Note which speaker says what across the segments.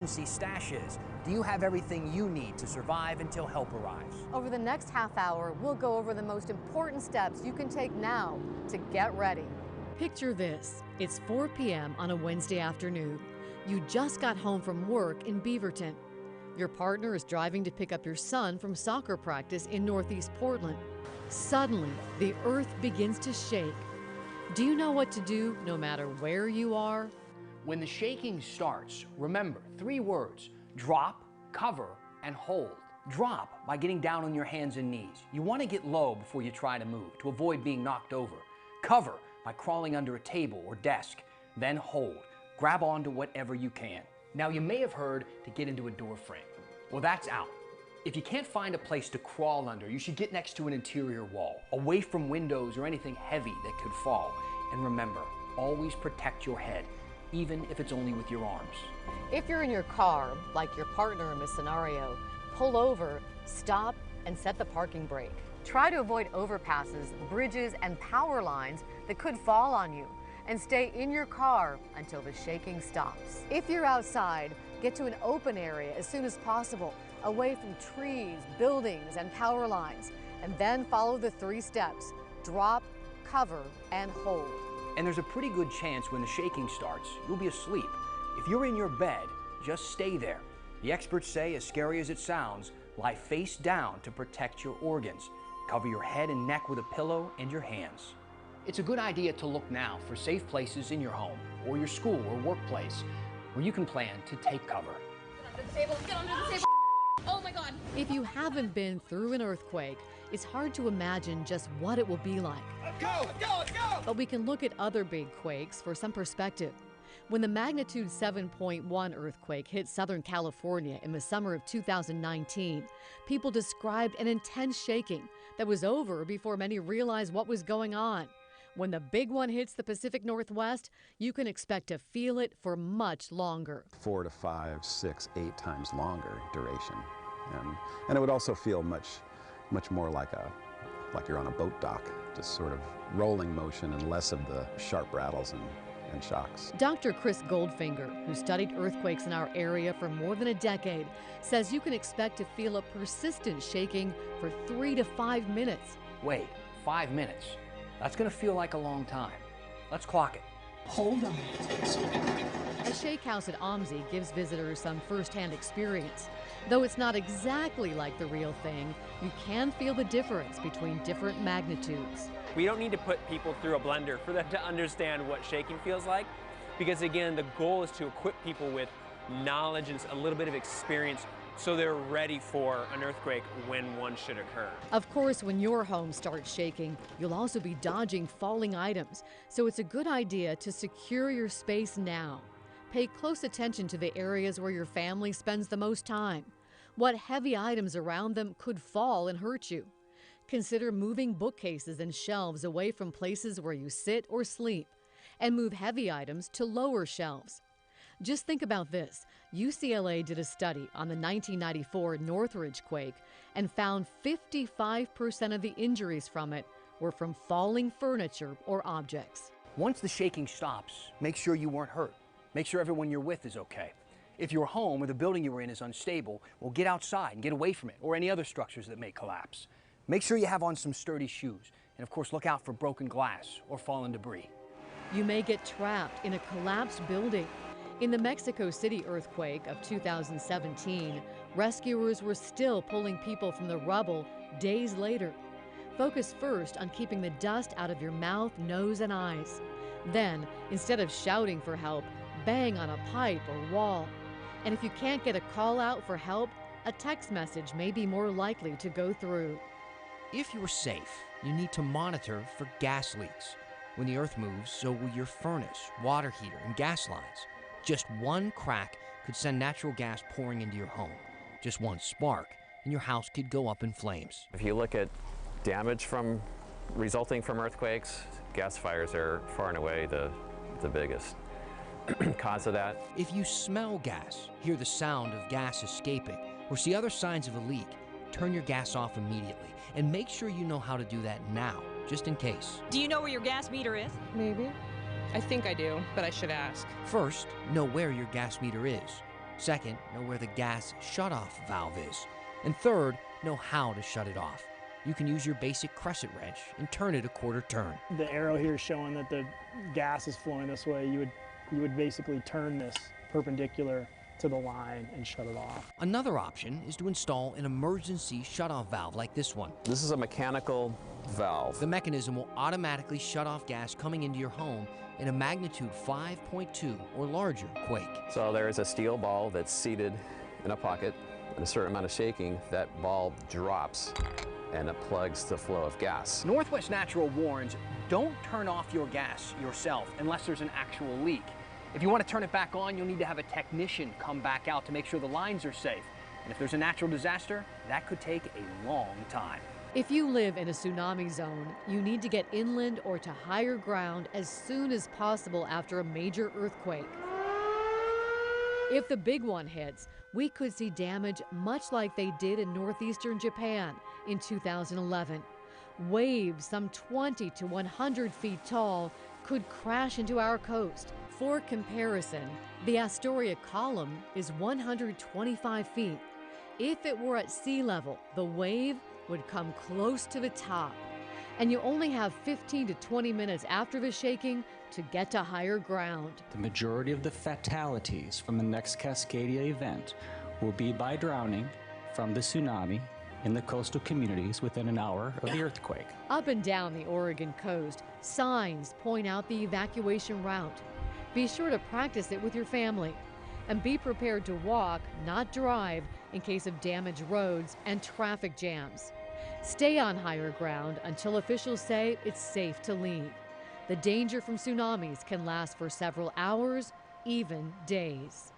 Speaker 1: stashes. Do you have everything you need to survive until help arrives?
Speaker 2: Over the next half hour, we'll go over the most important steps you can take now to get ready. Picture this. It's 4 p.m. on a Wednesday afternoon. You just got home from work in Beaverton. Your partner is driving to pick up your son from soccer practice in Northeast Portland. Suddenly, the earth begins to shake. Do you know what to do no matter where you are?
Speaker 1: When the shaking starts, remember 3 words: drop, cover, and hold. Drop by getting down on your hands and knees. You want to get low before you try to move to avoid being knocked over. Cover by crawling under a table or desk. Then hold. Grab onto whatever you can. Now you may have heard to get into a door frame. Well, that's out. If you can't find a place to crawl under, you should get next to an interior wall, away from windows or anything heavy that could fall. And remember, always protect your head, even if it's only with your arms.
Speaker 2: If you're in your car, like your partner in this scenario, pull over, stop, and set the parking brake. Try to avoid overpasses, bridges, and power lines that could fall on you, and stay in your car until the shaking stops. If you're outside, get to an open area as soon as possible, away from trees, buildings, and power lines, and then follow the 3 steps: drop, cover, and hold.
Speaker 1: And there's a pretty good chance when the shaking starts, you'll be asleep. If you're in your bed, just stay there. The experts say, as scary as it sounds, lie face down to protect your organs. Cover your head and neck with a pillow and your hands. It's a good idea to look now for safe places in your home or your school or workplace where you can plan to take cover.
Speaker 3: Get under the table, get under the table. Oh my God.
Speaker 2: If you haven't been through an earthquake, it's hard to imagine just what it will be like.
Speaker 4: Let's go, let's go, let's go!
Speaker 2: But we can look at other big quakes for some perspective. When the magnitude 7.1 earthquake hit Southern California in the summer of 2019, people described an intense shaking that was over before many realized what was going on. When the big one hits the Pacific Northwest, you can expect to feel it for much longer.
Speaker 5: 4 to 5, 6, 8 times longer duration. And it would also feel much more like you're on a boat dock, just sort of rolling motion and less of the sharp rattles and shocks.
Speaker 2: Dr. Chris Goldfinger, who studied earthquakes in our area for more than a decade, says you can expect to feel a persistent shaking for 3 to 5 minutes.
Speaker 1: Wait, 5 minutes? That's gonna feel like a long time. Let's clock it.
Speaker 4: Hold on.
Speaker 2: A shake house at OMSI gives visitors some first-hand experience. Though it's not exactly like the real thing, you can feel the difference between different magnitudes.
Speaker 6: We don't need to put people through a blender for them to understand what shaking feels like, because again, the goal is to equip people with knowledge and a little bit of experience so they're ready for an earthquake when one should occur.
Speaker 2: Of course, when your home starts shaking, you'll also be dodging falling items, so it's a good idea to secure your space now. Pay close attention to the areas where your family spends the most time. What heavy items around them could fall and hurt you? Consider moving bookcases and shelves away from places where you sit or sleep, and move heavy items to lower shelves. Just think about this. UCLA did a study on the 1994 Northridge quake and found 55% of the injuries from it were from falling furniture or objects.
Speaker 1: Once the shaking stops, make sure you weren't hurt. Make sure everyone you're with is okay. If your home or the building you were in is unstable, well, get outside and get away from it or any other structures that may collapse. Make sure you have on some sturdy shoes, and of course look out for broken glass or fallen debris.
Speaker 2: You may get trapped in a collapsed building. In the Mexico City earthquake of 2017, rescuers were still pulling people from the rubble days later. Focus first on keeping the dust out of your mouth, nose, and eyes. Then, instead of shouting for help, bang on a pipe or wall. And if you can't get a call out for help, a text message may be more likely to go through.
Speaker 7: If you're safe, you need to monitor for gas leaks. When the earth moves, so will your furnace, water heater, and gas lines. Just one crack could send natural gas pouring into your home. Just one spark, and your house could go up in flames.
Speaker 8: If you look at damage resulting from earthquakes, gas fires are far and away the biggest cause of that.
Speaker 7: If you smell gas, hear the sound of gas escaping, or see other signs of a leak, turn your gas off immediately. And make sure you know how to do that now, just in case.
Speaker 3: Do you know where your gas meter is?
Speaker 9: Maybe. I think I do, but I should ask.
Speaker 7: First, know where your gas meter is. Second, know where the gas shutoff valve is. And third, know how to shut it off. You can use your basic crescent wrench and turn it a quarter turn.
Speaker 9: The arrow here is showing that the gas is flowing this way. You would basically turn this perpendicular to the line and shut it off.
Speaker 7: Another option is to install an emergency shutoff valve like this one.
Speaker 8: This is a mechanical valve.
Speaker 7: The mechanism will automatically shut off gas coming into your home in a magnitude 5.2 or larger quake.
Speaker 8: So there is a steel ball that's seated in a pocket. At a certain amount of shaking, that ball drops and it plugs the flow of gas.
Speaker 1: Northwest Natural warns, don't turn off your gas yourself unless there's an actual leak. If you want to turn it back on, you'll need to have a technician come back out to make sure the lines are safe. And if there's a natural disaster, that could take a long time.
Speaker 2: If you live in a tsunami zone, you need to get inland or to higher ground as soon as possible after a major earthquake. If the big one hits, we could see damage much like they did in northeastern Japan in 2011. Waves some 20 to 100 feet tall could crash into our coast. For comparison, the Astoria Column is 125 feet. If it were at sea level, the wave would come close to the top, and you only have 15 to 20 minutes after the shaking to get to higher ground.
Speaker 10: The majority of the fatalities from the next Cascadia event will be by drowning from the tsunami in the coastal communities within an hour of the earthquake.
Speaker 2: Up and down the Oregon coast, signs point out the evacuation route. Be sure to practice it with your family, and be prepared to walk, not drive, in case of damaged roads and traffic jams. Stay on higher ground until officials say it's safe to leave. The danger from tsunamis can last for several hours, even days.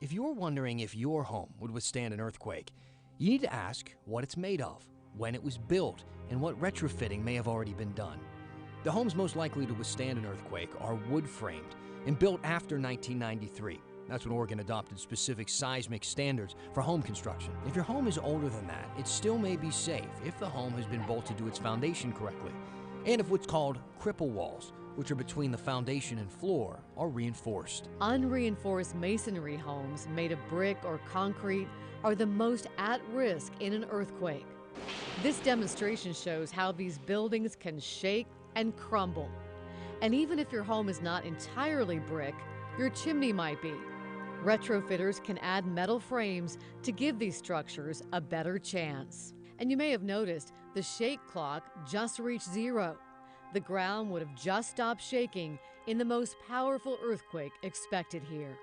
Speaker 7: If you're wondering if your home would withstand an earthquake, you need to ask what it's made of, when it was built, and what retrofitting may have already been done. The homes most likely to withstand an earthquake are wood-framed and built after 1993. That's when Oregon adopted specific seismic standards for home construction. If your home is older than that, it still may be safe if the home has been bolted to its foundation correctly, and if what's called cripple walls, which are between the foundation and floor, are reinforced.
Speaker 2: Unreinforced masonry homes made of brick or concrete are the most at risk in an earthquake. This demonstration shows how these buildings can shake and crumble. And even if your home is not entirely brick, your chimney might be. Retrofitters can add metal frames to give these structures a better chance. And you may have noticed the shake clock just reached 0. The ground would have just stopped shaking in the most powerful earthquake expected here.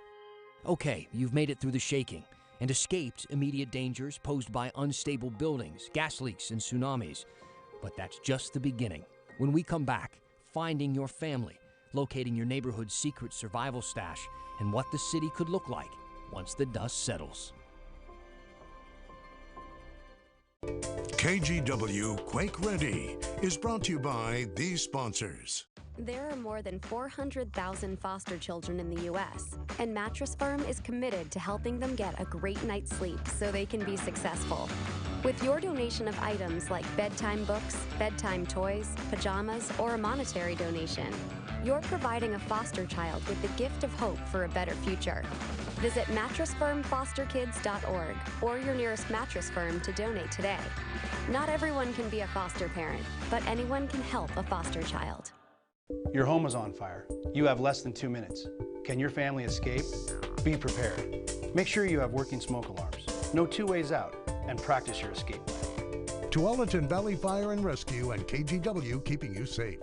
Speaker 7: Okay, you've made it through the shaking and escaped immediate dangers posed by unstable buildings, gas leaks, and tsunamis. But that's just the beginning. When we come back, finding your family, locating your neighborhood's secret survival stash, and what the city could look like once the dust settles.
Speaker 11: KGW Quake Ready is brought to you by these sponsors.
Speaker 12: There are more than 400,000 foster children in the U.S., and Mattress Firm is committed to helping them get a great night's sleep so they can be successful. With your donation of items like bedtime books, bedtime toys, pajamas, or a monetary donation, you're providing a foster child with the gift of hope for a better future. Visit mattressfirmfosterkids.org or your nearest mattress firm to donate today. Not everyone can be a foster parent, but anyone can help a foster child.
Speaker 13: Your home is on fire. You have less than 2 minutes. Can your family escape? Be prepared. Make sure you have working smoke alarms. Know 2 ways out and practice your escape plan.
Speaker 11: Tualatin Valley Fire and Rescue and KGW keeping you safe.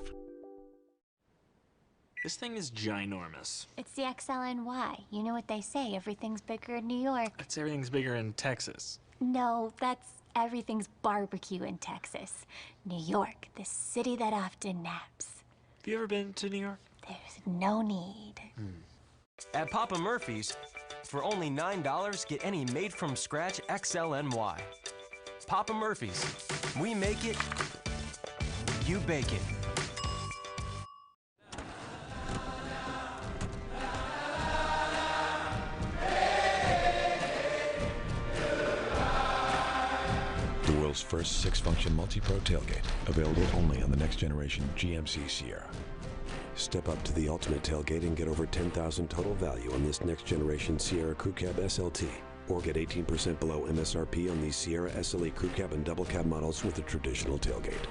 Speaker 14: This thing is ginormous.
Speaker 15: It's the XLNY. You know what they say, everything's bigger in New York.
Speaker 14: It's everything's bigger in Texas.
Speaker 15: No, that's everything's barbecue in Texas. New York, the city that often naps.
Speaker 14: Have you ever been to New York?
Speaker 15: There's no need.
Speaker 16: At Papa Murphy's, for only $9, get any made-from-scratch XLNY. Papa Murphy's. We make it, you bake it.
Speaker 17: The world's first 6-function multi-pro tailgate, available only on the next generation GMC Sierra. Step up to the ultimate tailgate and get over $10,000 total value on this next generation Sierra Crew Cab SLT. Or get 18% below MSRP on these Sierra SLE Crew Cab and Double Cab models with a traditional tailgate.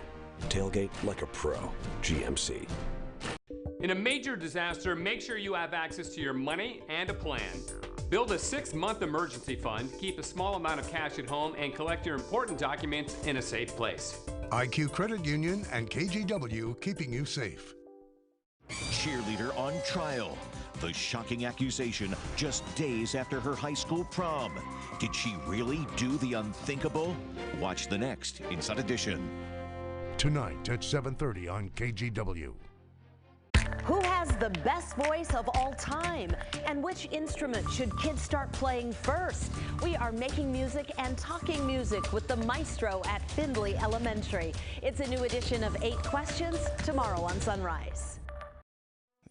Speaker 17: Tailgate like a pro. GMC.
Speaker 18: In a major disaster, make sure you have access to your money and a plan. Build a 6-month emergency fund, keep a small amount of cash at home, and collect your important documents in a safe place.
Speaker 11: IQ Credit Union and KGW, keeping you safe.
Speaker 19: Cheerleader on trial. The shocking accusation just days after her high school prom. Did she really do the unthinkable? Watch the next Inside Edition.
Speaker 11: Tonight at 7:30 on KGW.
Speaker 20: Who has the best voice of all time? And which instrument should kids start playing first? We are making music and talking music with the maestro at Findlay Elementary. It's a new edition of 8 Questions tomorrow on Sunrise.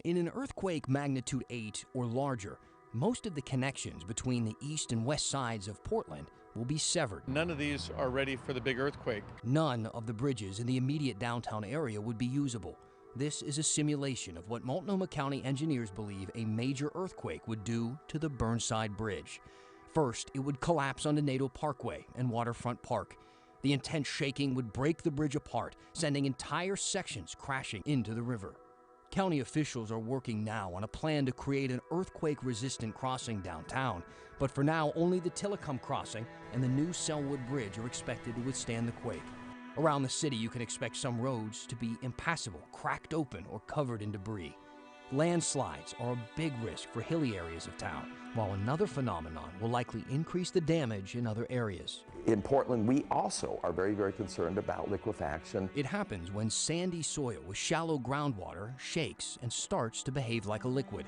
Speaker 7: In an earthquake magnitude 8 or larger, most of the connections between the east and west sides of Portland will be severed.
Speaker 21: None of these are ready for the big earthquake.
Speaker 7: None of the bridges in the immediate downtown area would be usable. This is a simulation of what Multnomah County engineers believe a major earthquake would do to the Burnside Bridge. First, it would collapse onto Nadeau Parkway and Waterfront Park. The intense shaking would break the bridge apart, sending entire sections crashing into the river. County officials are working now on a plan to create an earthquake-resistant crossing downtown, but for now, only the Tillicum Crossing and the new Selwood Bridge are expected to withstand the quake. Around the city, you can expect some roads to be impassable, cracked open, or covered in debris. Landslides are a big risk for hilly areas of town, while another phenomenon will likely increase the damage in other areas.
Speaker 22: In Portland, we also are very, very concerned about liquefaction.
Speaker 7: It happens when sandy soil with shallow groundwater shakes and starts to behave like a liquid.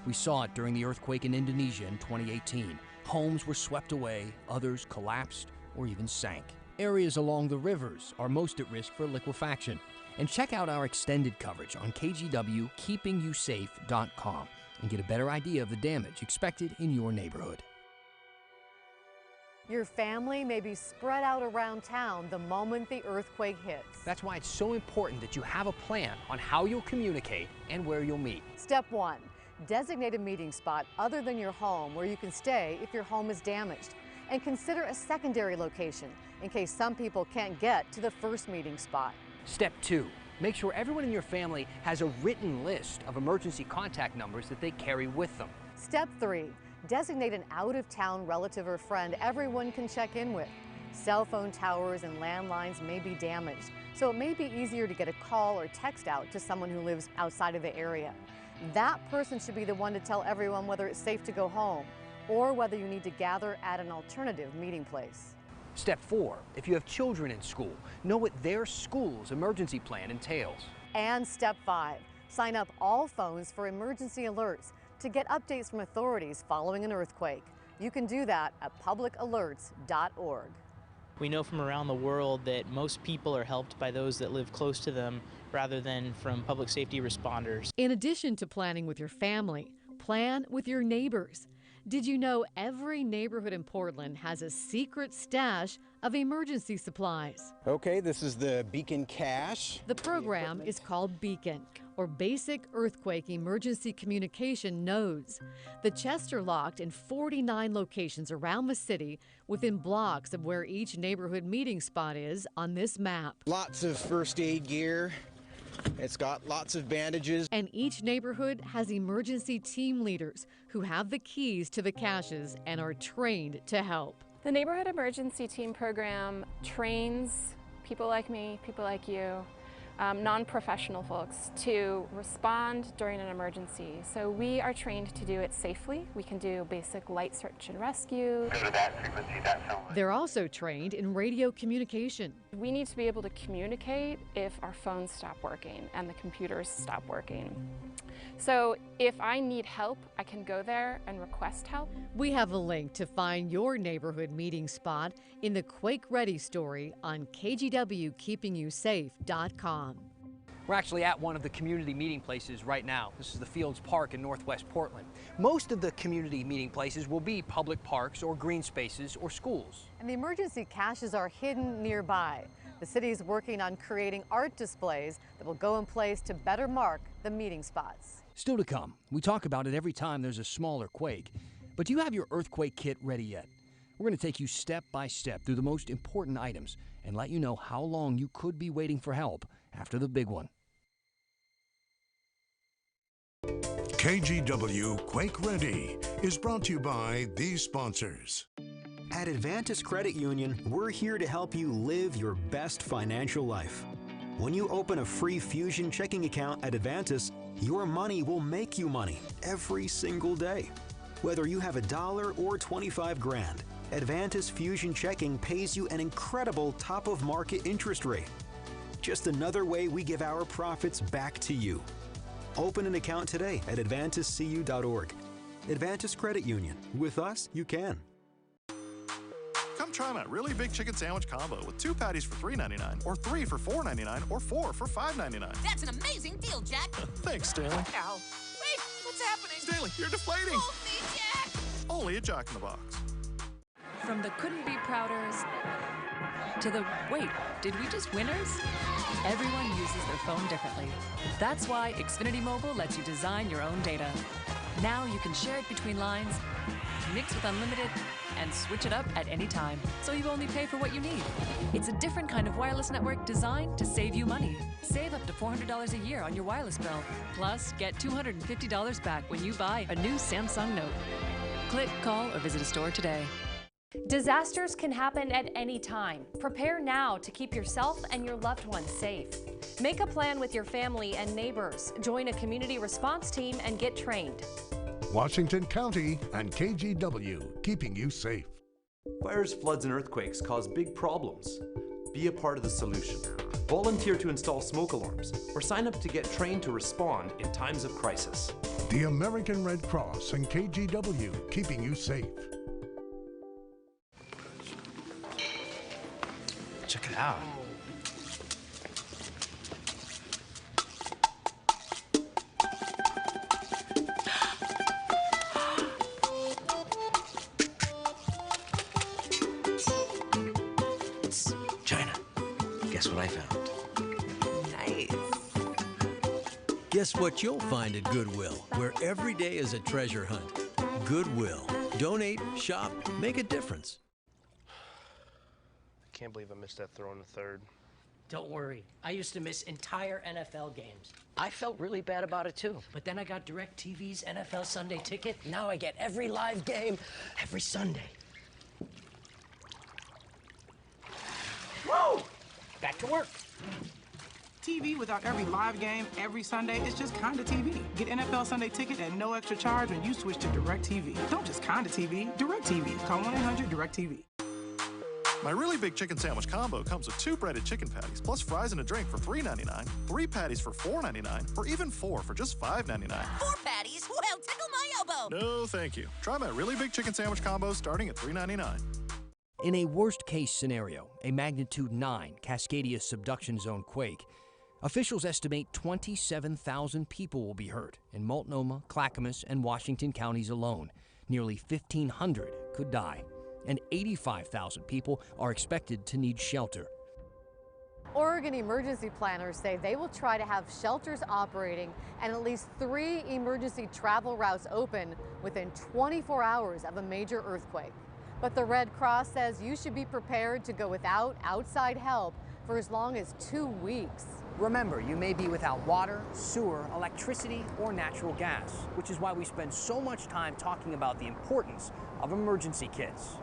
Speaker 7: We saw it during the earthquake in Indonesia in 2018. Homes were swept away, others collapsed or even sank. Areas along the rivers are most at risk for liquefaction. And check out our extended coverage on KGWKeepingYouSafe.com and get a better idea of the damage expected in your neighborhood.
Speaker 2: Your family may be spread out around town the moment the earthquake hits.
Speaker 1: That's why it's so important that you have a plan on how you'll communicate and where you'll meet.
Speaker 2: Step 1. Designate a meeting spot other than your home where you can stay if your home is damaged. And consider a secondary location in case some people can't get to the first meeting spot.
Speaker 1: Step 2. Make sure everyone in your family has a written list of emergency contact numbers that they carry with them.
Speaker 2: Step 3. Designate an out-of-town relative or friend everyone can check in with. Cell phone towers and landlines may be damaged, so it may be easier to get a call or text out to someone who lives outside of the area. That person should be the one to tell everyone whether it's safe to go home or whether you need to gather at an alternative meeting place.
Speaker 1: Step 4. If you have children in school, know what their school's emergency plan entails.
Speaker 2: And Step 5. Sign up all phones for emergency alerts to get updates from authorities following an earthquake. You can do that at publicalerts.org.
Speaker 23: We know from around the world that most people are helped by those that live close to them rather than from public safety responders.
Speaker 2: In addition to planning with your family, plan with your neighbors. Did you know every neighborhood in Portland has a secret stash of emergency supplies?
Speaker 24: Okay, this is the Beacon Cache.
Speaker 2: The program is called Beacon, or Basic Earthquake Emergency Communication Nodes. The chests are locked in 49 locations around the city within blocks of where each neighborhood meeting spot is on this map.
Speaker 24: Lots of first aid gear. It's got lots of bandages.
Speaker 2: And each neighborhood has emergency team leaders who have the keys to the caches and are trained to help.
Speaker 25: The Neighborhood Emergency Team Program trains people like me, people like you, non-professional folks to respond during an emergency. So we are trained to do it safely. We can do basic light search and rescue.
Speaker 26: Go to that frequency, that phone.
Speaker 2: They're also trained in radio communication.
Speaker 25: We need to be able to communicate if our phones stop working and the computers stop working. So if I need help, I can go there and request help.
Speaker 2: We have a link to find your neighborhood meeting spot in the Quake Ready story on KGWKeepingYouSafe.com.
Speaker 1: We're actually at one of the community meeting places right now. This is the Fields Park in Northwest Portland. Most of the community meeting places will be public parks or green spaces or schools.
Speaker 2: And the emergency caches are hidden nearby. The city is working on creating art displays that will go in place to better mark the meeting spots.
Speaker 1: Still to come, we talk about it every time there's a smaller quake. But do you have your earthquake kit ready yet? We're going to take you step by step through the most important items and let you know how long you could be waiting for help after the big one.
Speaker 11: KGW Quake Ready is brought to you by these sponsors.
Speaker 3: At Advantis Credit Union, we're here to help you live your best financial life. When you open a free Fusion checking account at Advantis, your money will make you money every single day. Whether you have $1 or 25 grand, Advantis Fusion Checking pays you an incredible top-of-market interest rate. Just another way we give our profits back to you. Open an account today at AdvantisCU.org. Advantis Credit Union. With us, you can.
Speaker 4: Come try my really big chicken sandwich combo with 2 patties for $3.99, or 3 for $4.99, or 4 for $5.99.
Speaker 5: That's an amazing deal, Jack.
Speaker 4: Thanks, Stanley.
Speaker 5: Ow. Wait, what's happening?
Speaker 4: Stanley, you're deflating.
Speaker 5: Hold me, Jack.
Speaker 4: Only a Jack in the Box.
Speaker 6: From the couldn't be prouders to the wait, did we just winners? Everyone uses their phone differently. That's why Xfinity Mobile lets you design your own data. Now you can share it between lines, mix with unlimited, and switch it up at any time, so you only pay for what you need. It's a different kind of wireless network designed to save you money. Save up to $400 a year on your wireless bill. Plus, get $250 back when you buy a new Samsung Note. Click, call, or visit a store today.
Speaker 9: Disasters can happen at any time. Prepare now to keep yourself and your loved ones safe. Make a plan with your family and neighbors. Join a community response team and get trained.
Speaker 11: Washington County and KGW, keeping you safe.
Speaker 26: Fires, floods, and earthquakes cause big problems. Be a part of the solution. Volunteer to install smoke alarms or sign up to get trained to respond in times of crisis.
Speaker 11: The American Red Cross and KGW, keeping you safe.
Speaker 27: Check it out. It's China. Guess what I found?
Speaker 28: Nice. Guess what you'll find at Goodwill, where every day is a treasure hunt. Goodwill. Donate, shop, make a difference.
Speaker 21: I can't believe I missed that throw in the third.
Speaker 29: Don't worry. I used to miss entire NFL games. I felt really bad about it too. But then I got DirecTV's NFL Sunday Ticket. Now I get every live game every Sunday. Whoa! Back to work.
Speaker 30: TV without every live game every Sunday is just kinda TV. Get NFL Sunday Ticket at no extra charge when you switch to DirecTV. Don't just kinda TV, DirecTV. Call 1-800-DirecTV.
Speaker 4: My really big chicken sandwich combo comes with 2 breaded chicken patties, plus fries and a drink for $3.99, 3 patties for $4.99, or even 4 for just $5.99.
Speaker 5: 4 patties? Well, tickle my elbow.
Speaker 4: No, thank you. Try my really big chicken sandwich combo starting at $3.99.
Speaker 1: In a worst-case scenario, a magnitude 9 Cascadia subduction zone quake, officials estimate 27,000 people will be hurt in Multnomah, Clackamas, and Washington counties alone. Nearly 1,500 could die, and 85,000 people are expected to need shelter.
Speaker 2: Oregon emergency planners say they will try to have shelters operating and at least 3 emergency travel routes open within 24 hours of a major earthquake. But the Red Cross says you should be prepared to go without outside help for as long as 2 weeks.
Speaker 1: Remember, you may be without water, sewer, electricity, or natural gas, which is why we spend so much time talking about the importance of emergency kits.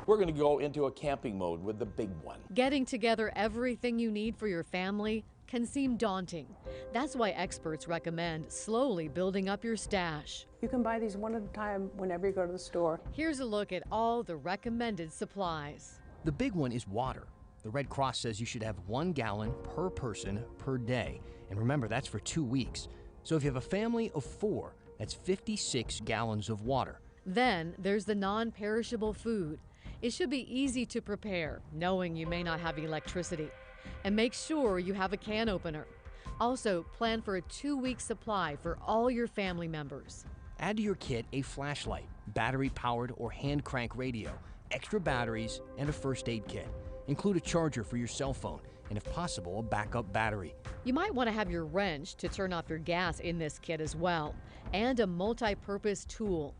Speaker 31: We're going to go into a camping mode with the big one.
Speaker 2: Getting together everything you need for your family can seem daunting. That's why experts recommend slowly building up your stash.
Speaker 32: You can buy these one at a time whenever you go to the store.
Speaker 2: Here's a look at all the recommended supplies.
Speaker 1: The big one is water. The Red Cross says you should have 1 gallon per person per day. And remember, that's for 2 weeks. So if you have a family of 4, that's 56 gallons of water.
Speaker 2: Then there's the non-perishable food. It should be easy to prepare, knowing you may not have electricity. And make sure you have a can opener. Also, plan for a 2-week supply for all your family members.
Speaker 1: Add to your kit a flashlight, battery-powered or hand crank radio, extra batteries, and a first aid kit. Include a charger for your cell phone, and if possible, a backup battery.
Speaker 2: You might want to have your wrench to turn off your gas in this kit as well, and a multi-purpose tool.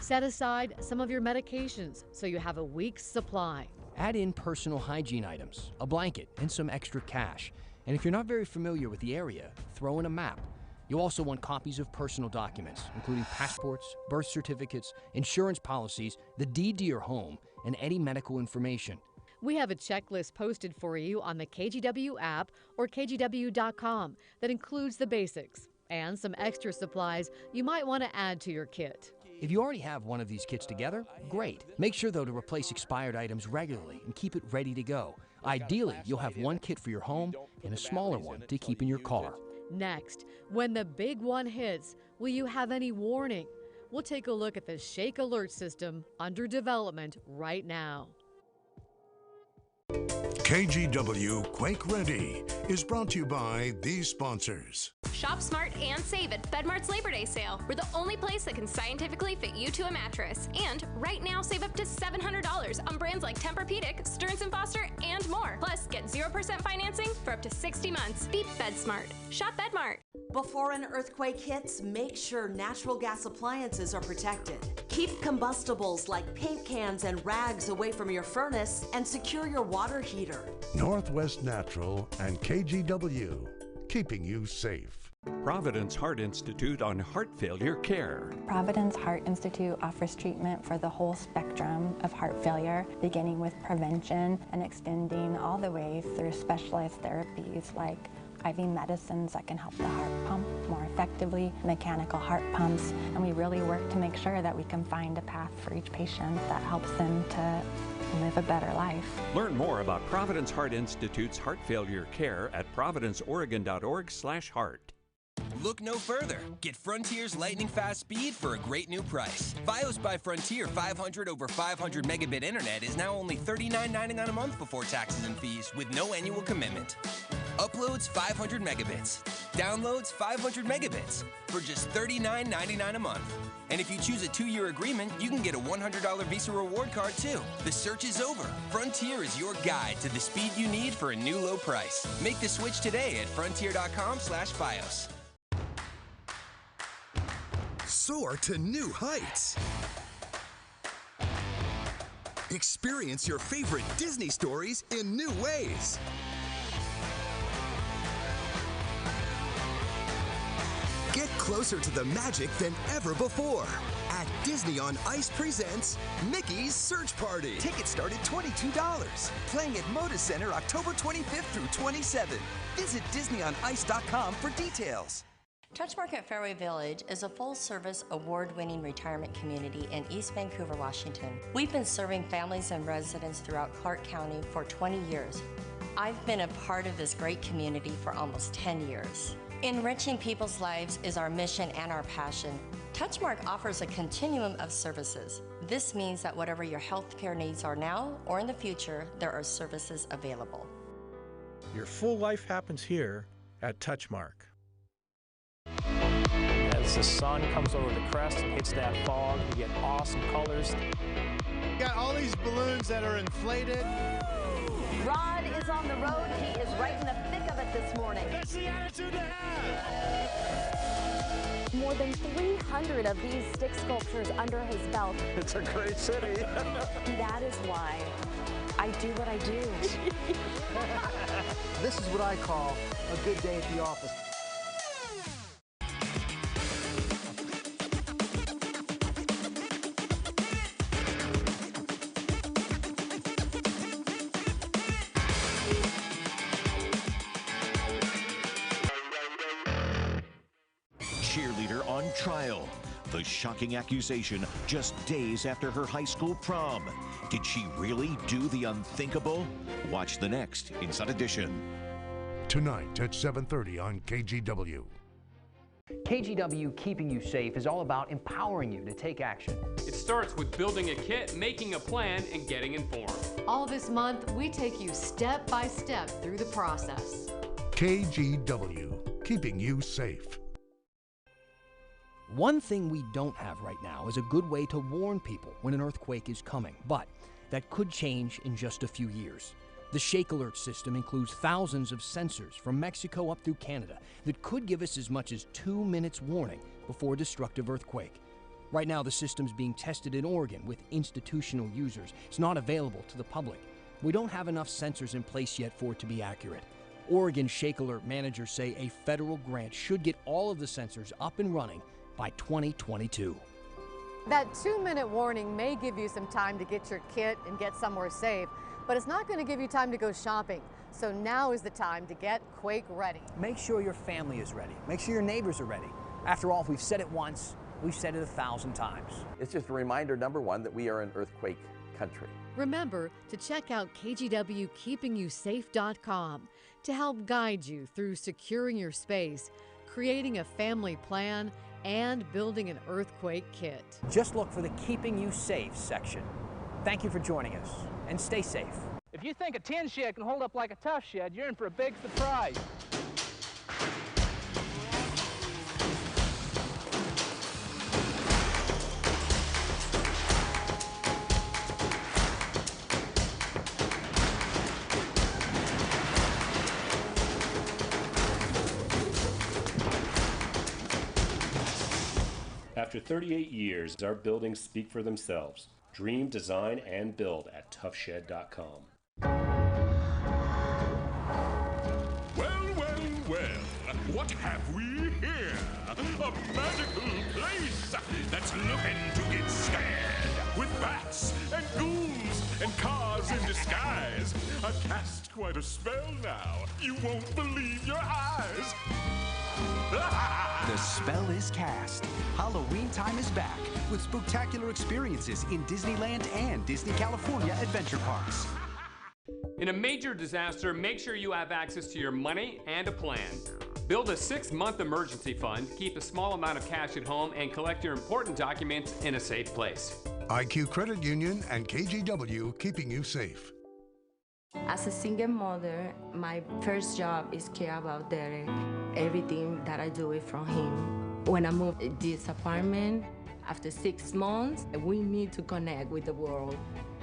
Speaker 2: Set aside some of your medications so you have a week's supply.
Speaker 1: Add in personal hygiene items, a blanket, and some extra cash. And if you're not very familiar with the area, throw in a map. You'll also want copies of personal documents, including passports, birth certificates, insurance policies, the deed to your home, and any medical information.
Speaker 2: We have a checklist posted for you on the KGW app or kgw.com that includes the basics and some extra supplies you might want to add to your kit.
Speaker 1: If you already have one of these kits together, great. Make sure, though, to replace expired items regularly and keep it ready to go. Ideally, you'll have one kit for your home and a smaller one to keep in your car.
Speaker 2: Next, when the big one hits, will you have any warning? We'll take a look at the Shake Alert system under development right now.
Speaker 11: KGW Quake Ready is brought to you by these sponsors.
Speaker 8: Shop smart and save at FedMart's Labor Day sale. We're the only place that can scientifically fit you to a mattress. And right now, save up to $700 on brands like Tempur-Pedic, Stearns & Foster, and more. Plus, get 0% financing for up to 60 months. Beat FedSmart. Shop FedMart.
Speaker 10: Before an earthquake hits, make sure natural gas appliances are protected. Keep combustibles like paint cans and rags away from your furnace and secure your water heater.
Speaker 11: Northwest Natural and KGW, keeping you safe.
Speaker 12: Providence Heart Institute on heart failure care.
Speaker 13: Providence Heart Institute offers treatment for the whole spectrum of heart failure, beginning with prevention and extending all the way through specialized therapies like IV medicines that can help the heart pump more effectively, mechanical heart pumps, and we really work to make sure that we can find a path for each patient that helps them to live a better life.
Speaker 12: Learn more about Providence Heart Institute's heart failure care at providenceoregon.org/heart.
Speaker 14: Look no further. Get Frontier's lightning fast speed for a great new price. Fios by Frontier 500 over 500 megabit internet is now only $39.99 a month before taxes and fees with no annual commitment. Uploads 500 megabits. Downloads 500 megabits for just $39.99 a month. And if you choose a 2-year agreement, you can get a $100 Visa reward card too. The search is over. Frontier is your guide to the speed you need for a new low price. Make the switch today at frontier.com/Fios.
Speaker 15: Soar to new heights. Experience your favorite Disney stories in new ways. Get closer to the magic than ever before at Disney on Ice presents Mickey's Search Party. Tickets start at $22. Playing at Moda Center October 25th through 27th. Visit DisneyOnIce.com for details.
Speaker 16: Touch Market Fairway Village is a full-service, award-winning retirement community in East Vancouver, Washington. We've been serving families and residents throughout Clark County for 20 years. I've been a part of this great community for almost 10 years. Enriching people's lives is our mission and our passion. Touchmark offers a continuum of services. This means that whatever your healthcare needs are now or in the future, there are services available.
Speaker 17: Your full life happens here at Touchmark.
Speaker 23: As the sun comes over the crest and hits that fog, you get awesome colors.
Speaker 18: You got all these balloons that are inflated.
Speaker 19: Rod is on the road. He is right in the thick of it this morning.
Speaker 18: That's the attitude to have.
Speaker 19: More than 300 of these stick sculptures under his belt.
Speaker 18: It's a great city.
Speaker 19: That is why I do what I do.
Speaker 18: This is what I call a good day at the office.
Speaker 20: Cheerleader on trial. The shocking accusation just days after her high school prom. Did she really do the unthinkable? Watch the next Inside Edition.
Speaker 11: Tonight at 7:30 on KGW.
Speaker 1: KGW Keeping You Safe is all about empowering you to take action.
Speaker 22: It starts with building a kit, making a plan, and getting informed.
Speaker 2: All this month, we take you step by step through the process.
Speaker 11: KGW, keeping you safe.
Speaker 1: One thing we don't have right now is a good way to warn people when an earthquake is coming, but that could change in just a few years. The Shake Alert system includes thousands of sensors from Mexico up through Canada that could give us as much as 2 minutes warning before a destructive earthquake. Right now, the system's being tested in Oregon with institutional users. It's not available to the public. We don't have enough sensors in place yet for it to be accurate. Oregon Shake Alert managers say a federal grant should get all of the sensors up and running by 2022.
Speaker 2: That 2-minute warning may give you some time to get your kit and get somewhere safe, but it's not going to give you time to go shopping. So now is the time to get Quake Ready.
Speaker 1: Make sure your family is ready. Make sure your neighbors are ready. After all, if we've said it once, we've said it 1,000 times.
Speaker 31: It's just a reminder, number one, that we are an earthquake country.
Speaker 2: Remember to check out KGWKeepingYouSafe.com to help guide you through securing your space, creating a family plan, and building an earthquake kit.
Speaker 1: Just look for the Keeping You Safe section. Thank you for joining us, and stay safe.
Speaker 3: If you think a tin shed can hold up like a tough shed, you're in for a big surprise.
Speaker 6: After 38 years, our buildings speak for themselves. Dream, design, and build at toughshed.com.
Speaker 7: Well, what have we here? A magical place that's looking to get scared with bats and ghouls and cars in disguise. I've cast quite a spell now. You won't believe your eyes.
Speaker 9: The spell is cast. Halloween time is back with spectacular experiences in Disneyland and Disney California Adventure Parks.
Speaker 22: In a major disaster, make sure you have access to your money and a plan. Build a 6-month emergency fund, keep a small amount of cash at home, and collect your important documents in a safe place.
Speaker 11: IQ Credit Union and KGW, keeping you safe.
Speaker 21: As a single mother, my first job is care about Derek. Everything that I do is from him. When I moved to this apartment, after 6 months, we need to connect with the world.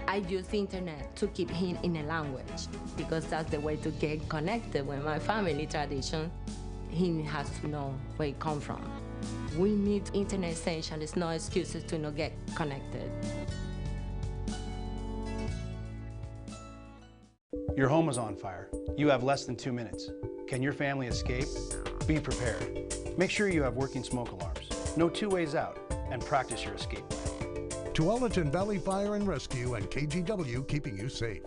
Speaker 21: I use the internet to keep him in a language because that's the way to get connected with my family tradition. He has to know where he comes from. We need internet essential. There's no excuses to not get connected.
Speaker 18: Your home is on fire. You have less than 2 minutes. Can your family escape? Be prepared. Make sure you have working smoke alarms. Know 2 ways out and practice your escape plan.
Speaker 11: Tualatin Valley Fire and Rescue and KGW, keeping you safe.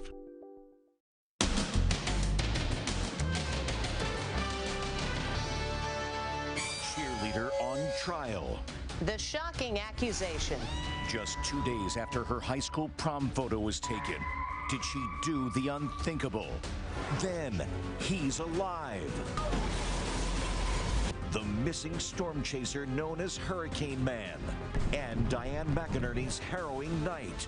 Speaker 20: Cheerleader on trial.
Speaker 24: The shocking accusation.
Speaker 20: Just 2 days after her high school prom photo was taken, did she do the unthinkable? Then he's alive. The missing storm chaser known as Hurricane Man, and Diane McInerney's harrowing night.